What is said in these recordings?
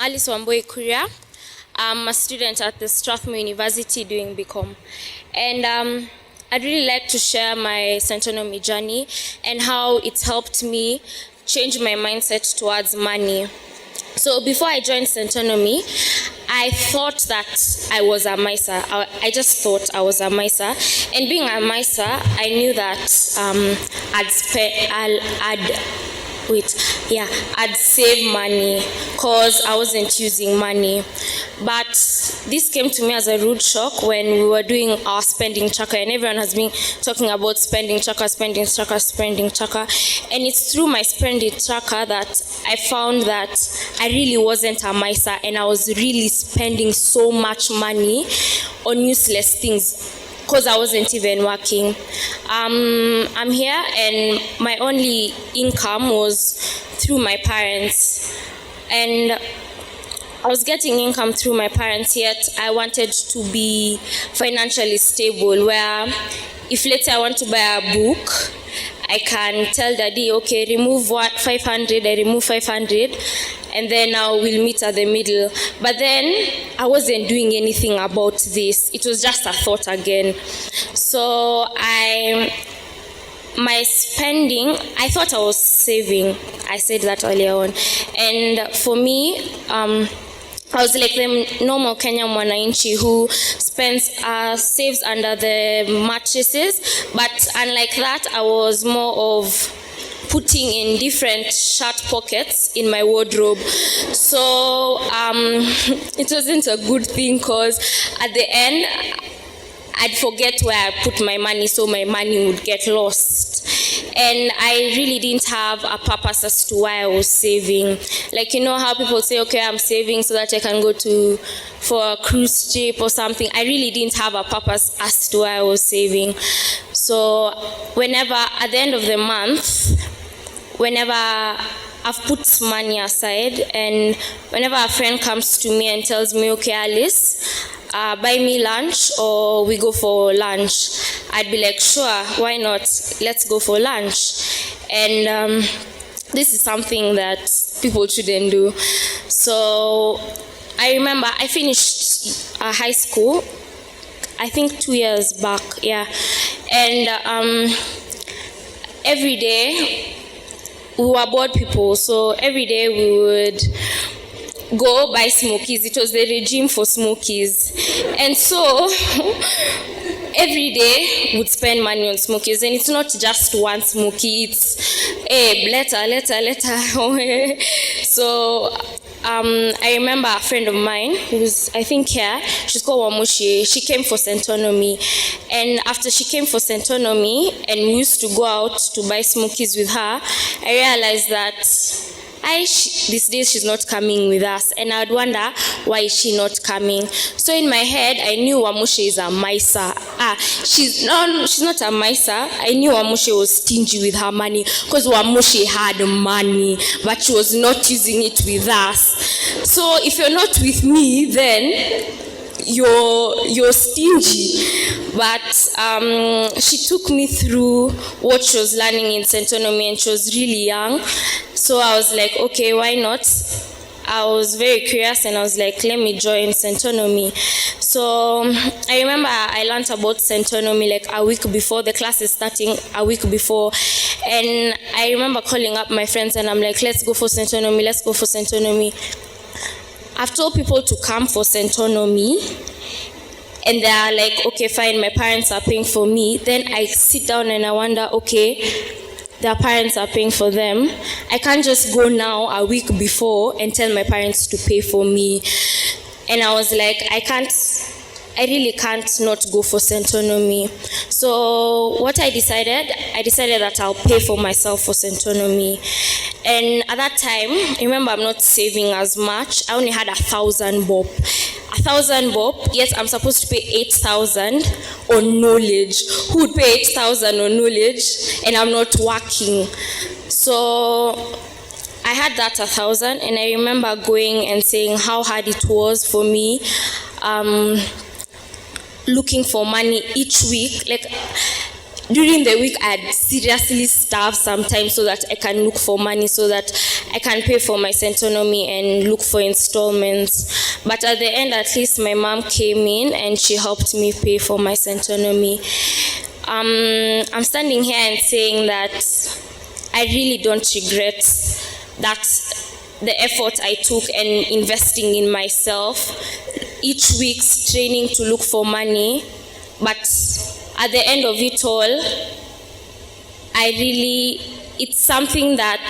Alice Wambui, Kuria. I'm a student at the Strathmore University doing BCom. And I'd really like to share my Centonomy journey and how it's helped me change my mindset towards money. So before I joined Centonomy, I thought that I was a miser. I just thought I was a miser. And being a miser, I knew that I'd save money because I wasn't using money. But this came to me as a rude shock when we were doing our spending tracker, and everyone has been talking about spending tracker. And it's through my spending tracker that I found that I really wasn't a miser, and I was really spending so much money on useless things because I wasn't even working. I'm here, and my only income was through my parents, and I was getting income through my parents, yet I wanted to be financially stable, where if let's say I want to buy a book, I can tell daddy, okay, remove 500, I remove 500, and then now we'll meet at the middle. But then I wasn't doing anything about this. It was just a thought again. So my spending, I thought I was saving. I said that earlier on. And for me, I was like the normal Kenyan mwananchi who saves under the mattresses, but unlike that, I was more of putting in different shirt pockets in my wardrobe. So it wasn't a good thing, because at the end, I'd forget where I put my money, so my money would get lost. And I really didn't have a purpose as to why I was saving. Like, you know how people say, okay, I'm saving so that I can go for a cruise trip or something. I really didn't have a purpose as to why I was saving. So whenever, at the end of the month, whenever I've put money aside, and whenever a friend comes to me and tells me, okay, Alice, buy me lunch or we go for lunch, I'd be like, sure, why not? Let's go for lunch. And this is something that people shouldn't do. So I remember I finished high school, I think 2 years back, yeah. And every day we were bored people, so every day we would go buy smokies. It was the regime for smokies. And so every day we'd spend money on smokies. And it's not just one smoky, it's later. So I remember a friend of mine who's, I think here, she's called Wamushi. She came for Centonomy. And after she came for Centonomy and we used to go out to buy smokies with her, I realized that these days she's not coming with us, and I'd wonder why is she not coming. So in my head, I knew Wamushe is a miser. She's not a miser. I knew Wamushe was stingy with her money, because Wamushe had money, but she was not using it with us. So if you're not with me, then you're stingy. But she took me through what she was learning in Centonomy, and she was really young. So I was like, okay, why not? I was very curious, and I was like, let me join Centonomy. So I remember I learned about Centonomy like a week before. The class is starting a week before. And I remember calling up my friends, and I'm like, let's go for Centonomy. I've told people to come for Centonomy, and they are like, okay, fine, my parents are paying for me. Then I sit down and I wonder, okay, their parents are paying for them. I can't just go now a week before and tell my parents to pay for me. And I was like, I really can't not go for Centonomy. So what I decided that I'll pay for myself for Centonomy. And at that time, remember, I'm not saving as much. I only had 1,000 bob. 1,000 bob, yet I'm supposed to pay 8,000 on knowledge. Who would pay 8,000 on knowledge and I'm not working? So I had that 1,000, and I remember going and saying how hard it was for me, looking for money each week. Like, during the week I'd seriously starve sometimes so that I can look for money so that I can pay for my Centonomy and look for installments. But at the end, at least my mom came in and she helped me pay for my Centonomy. I'm standing here and saying that I really don't regret that the effort I took and investing in myself, each week's training to look for money. But at the end of it all, it's something that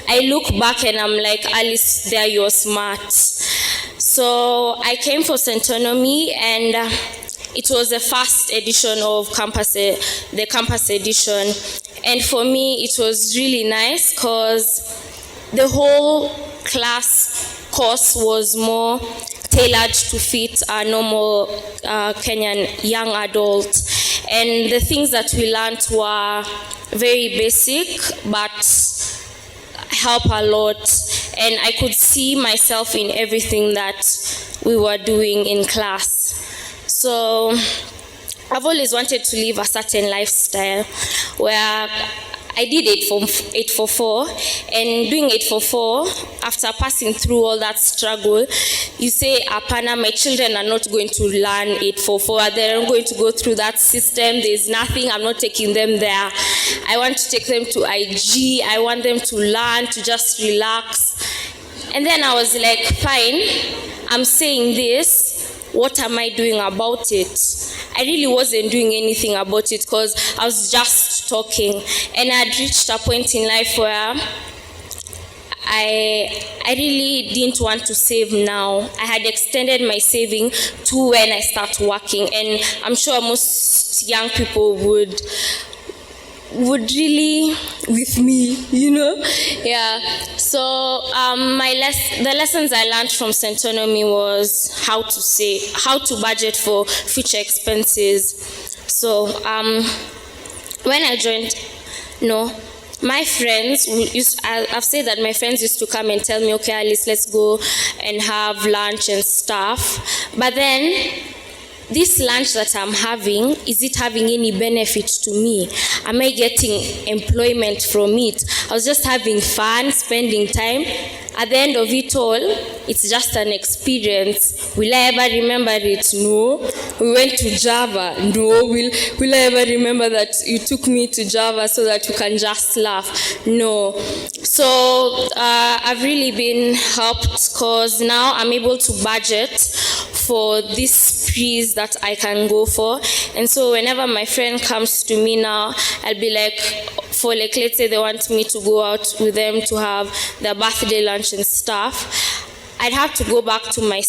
I look back and I'm like, Alice, there you're smart. So I came for Centonomy, and it was the first edition of the Campus Edition. And for me, it was really nice because the whole class course was more tailored to fit a normal Kenyan young adult. And the things that we learned were very basic, but help a lot. And I could see myself in everything that we were doing in class. So I've always wanted to live a certain lifestyle where I did 844, and doing 844, after passing through all that struggle, you say, Apana, my children are not going to learn 844. They're not going to go through that system. There's nothing. I'm not taking them there. I want to take them to IG. I want them to learn, to just relax. And then I was like, fine, I'm saying this. What am I doing about it? I really wasn't doing anything about it because I was just talking. And I'd reached a point in life where I really didn't want to save now. I had extended my saving to when I start working. And I'm sure most young people would really with me, Yeah. So the lessons I learned from Centonomy was how to budget for future expenses. So when I joined, my friends I've said that my friends used to come and tell me, okay, Alice, let's go and have lunch and stuff. But then this lunch that I'm having, is it having any benefit to me? Am I getting employment from it? I was just having fun, spending time. At the end of it all, it's just an experience. Will I ever remember it? No. We went to Java. No. Will I ever remember that you took me to Java so that you can just laugh? No. So I've really been helped because now I'm able to budget for these sprees that I can go for. And so whenever my friend comes to me now, I'll be like, let's say they want me to go out with them to have their birthday lunch and stuff, I'd have to go back to my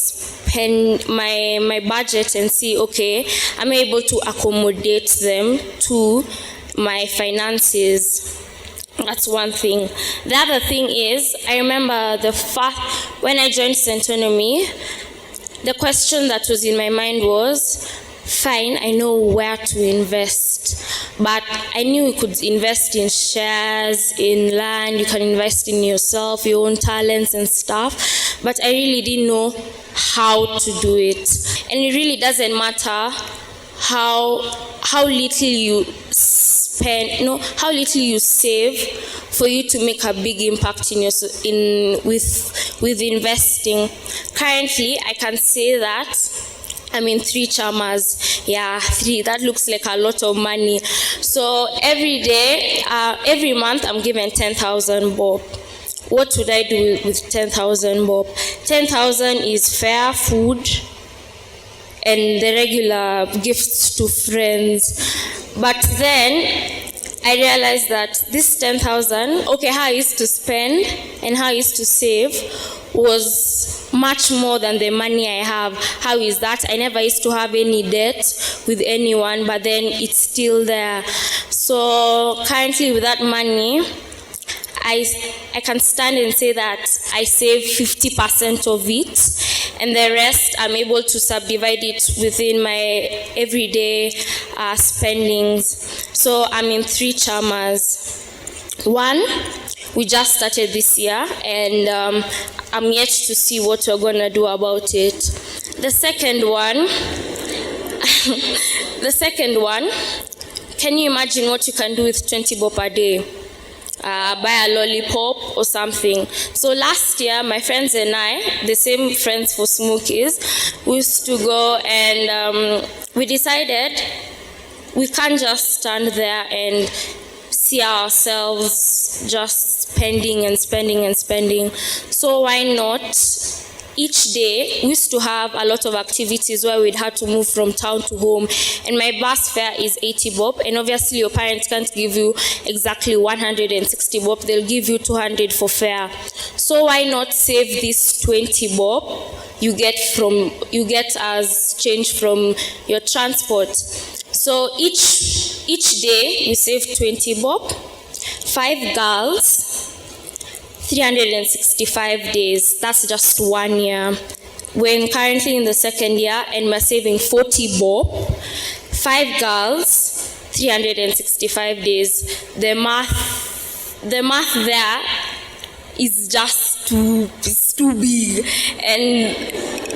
budget and see, okay, I'm able to accommodate them to my finances. That's one thing. The other thing is, I remember when I joined Centonomy, the question that was in my mind was, fine, I know where to invest, but I knew you could invest in shares, in land, you can invest in yourself, your own talents and stuff, but I really didn't know how to do it. And it really doesn't matter how little you spend, how little you save for you to make a big impact with investing. Currently, I can say that I'm in 3 chamas. Yeah, 3. That looks like a lot of money. So every month, I'm given 10,000 bob. What would I do with 10,000 bob? 10,000 is fare, food, and the regular gifts to friends. But then I realized that this 10,000, how I used to spend and how I used to save was much more than the money I have. How is that? I never used to have any debt with anyone, but then it's still there. So currently with that money, I can stand and say that I save 50% of it, and the rest I'm able to subdivide it within my everyday spendings. So I'm in 3 chamas. One, we just started this year, and I'm yet to see what we're going to do about it. The second one, can you imagine what you can do with 20 bob a day? Buy a lollipop or something. So last year, my friends and I, the same friends for Smokies, we used to go and we decided we can't just stand there and see ourselves just spending and spending and spending. So why not? Each day, we used to have a lot of activities where we'd have to move from town to home. And my bus fare is 80 bob. And obviously, your parents can't give you exactly 160 bob. They'll give you 200 for fare. So why not save this 20 bob you get as change from your transport? So each day, we save 20 bob. 5 girls, 365 days, that's just 1 year. We're currently in the second year and we're saving 40 bob, 5 girls, 365 days. The math there is just too big, and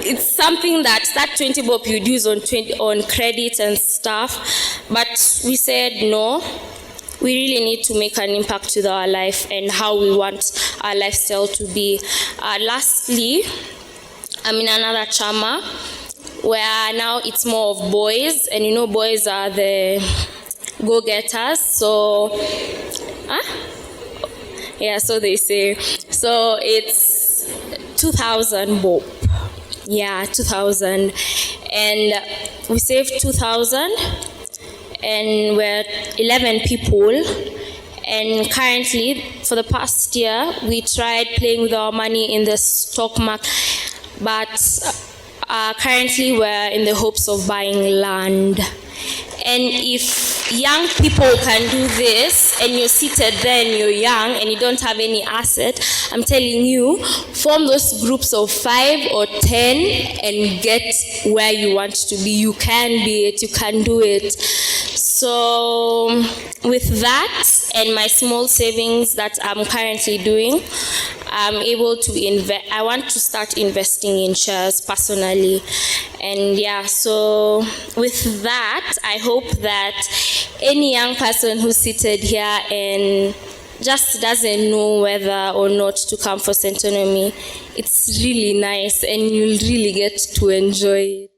it's something that 20 bob you'd use on credit and stuff, but we said no. We really need to make an impact with our life and how we want our lifestyle to be. Lastly, I'm in another chama where now it's more of boys, and you know boys are the go-getters. So, yeah, so they say. So it's 2,000 bob. Yeah, 2,000, and we saved 2,000. And we're 11 people, and currently, for the past year, we tried playing with our money in the stock market, but currently we're in the hopes of buying land. And if young people can do this, and you're seated there and you're young and you don't have any asset, I'm telling you, form those groups of 5 or 10 and get where you want to be. You can be it, you can do it. So with that and my small savings that I'm currently doing, I'm able to invest. I want to start investing in shares personally. And yeah, so with that, I hope that any young person who's seated here and just doesn't know whether or not to come for Centonomy, it's really nice and you'll really get to enjoy it.